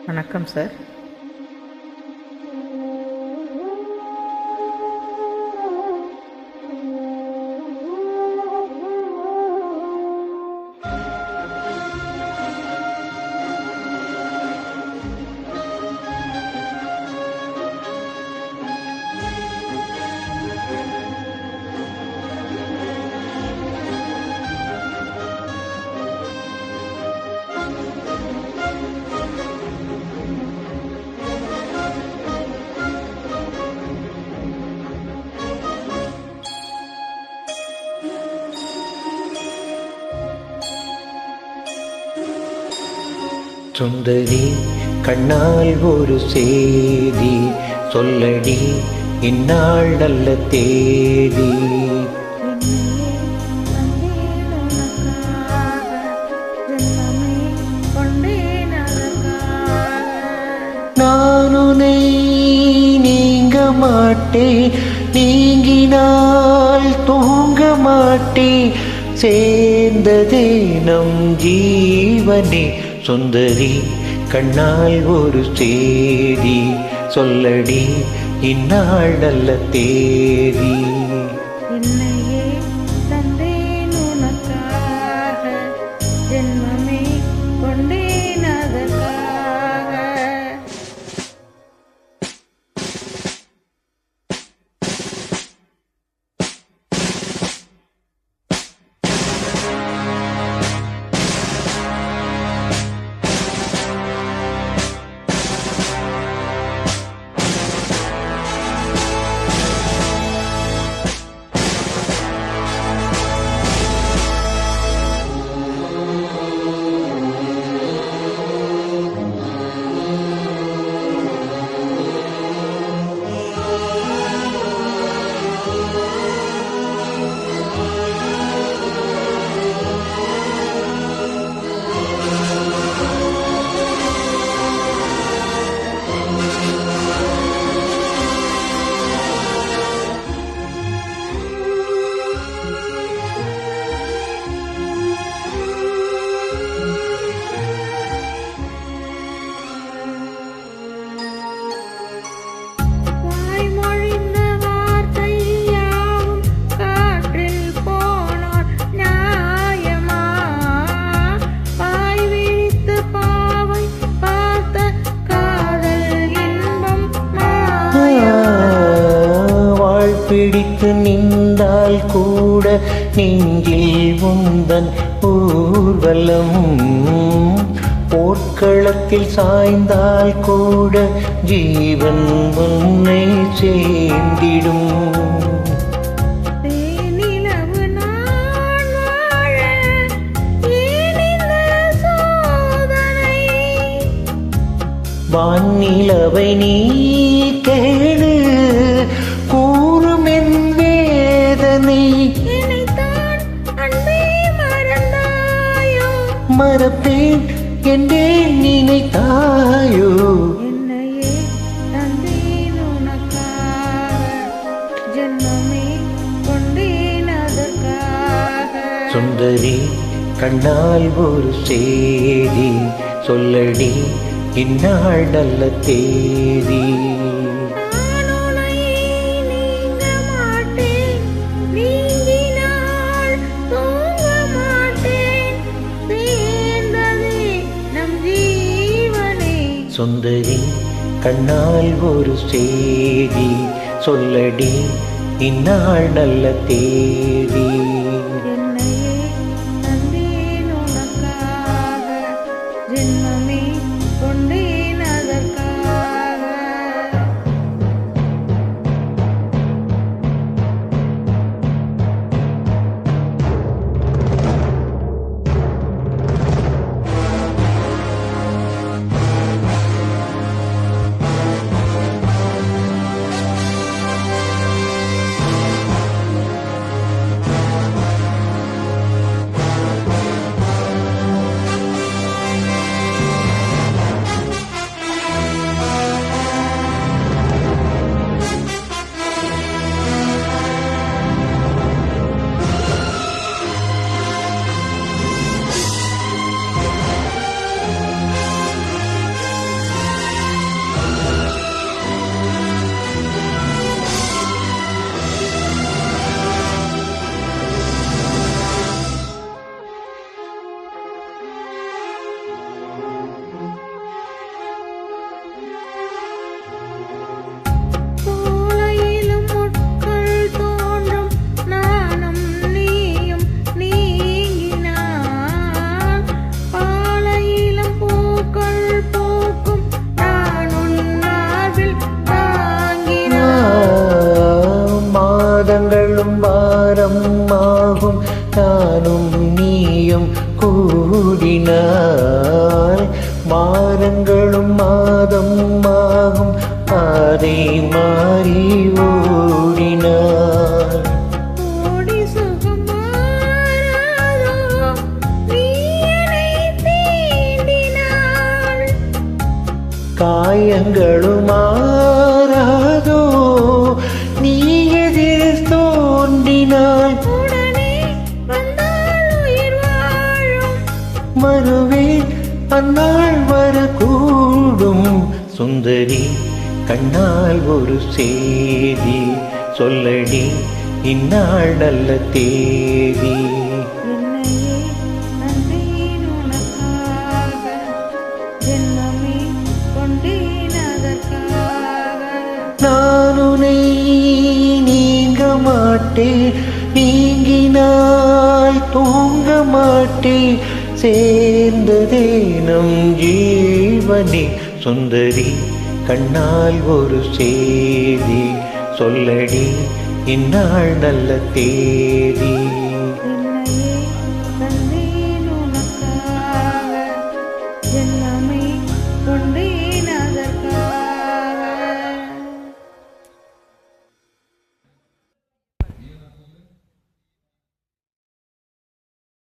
வணக்கம் சார். சுந்தரி கண்ணால் ஒரு செய்தி சொல்லடி, இந்நாள் நல்ல தேதி. நானுனை நீங்க மாட்டேன், நீங்கினால் தூங்க மாட்டேன், சேர்ந்ததே நம் ஜீவனே. சுந்தரி கண்ணால் ஒரு செய்தி சொல்லடி, இந்நாள் நல்ல தேதி. என்னையே தந்தேன் உனக்காக, ஜென்மமே கொண்டேன் அதற்காக. பிடித்து நின்றால் கூட நெஞ்சில் உந்தன் ஊர்வலம், போர்க்களத்தில் சாய்ந்தால் கூட ஜீவன் உன்னை சேர்ந்திடும். வானிலவை நீ கேளு, கூறும் என் வேதனை. மறப்பேன் என்றே நினைத்தாயோ. என்னையே தந்தேன் உனக்காக, ஜென்மமே கொண்டேன் அதற்காக. சுந்தரி கண்ணால் ஒரு செய்தி சொல்லடி, இந்நாள் நல்ல தேதி. சுந்தரி கண்ணால் ஒரு செய்தி சொல்லடி, இந்நாள் நல்ல தேதி. என்னையே தந்தேன் உனக்காக, ஜென்மமே கொண்டேன் அதற்காக. காயங்களும் மாறாதோ நீ எதிர் தோன்றினாள் உடனே வந்தால் உயிர் வாழும் வருவேன் அந்நாள் வரக்கூடும் சுந்தரி கண்ணால் ஒரு செய்தி சொல்லடி இந்நாள் நல்ல தேதி என்னையே தந்தேன் உனக்காக ஜென்மமே கொண்டேன் அதற்காக நான் உன்னை நீங்க மாட்டேன் நீங்கினால் தூங்க மாட்டேன் சேர்ந்ததே நம் ஜீவனே சுந்தரி கண்ணால் ஒரு செய்தி சொல்லடி இந்நாள் நல்ல தேதி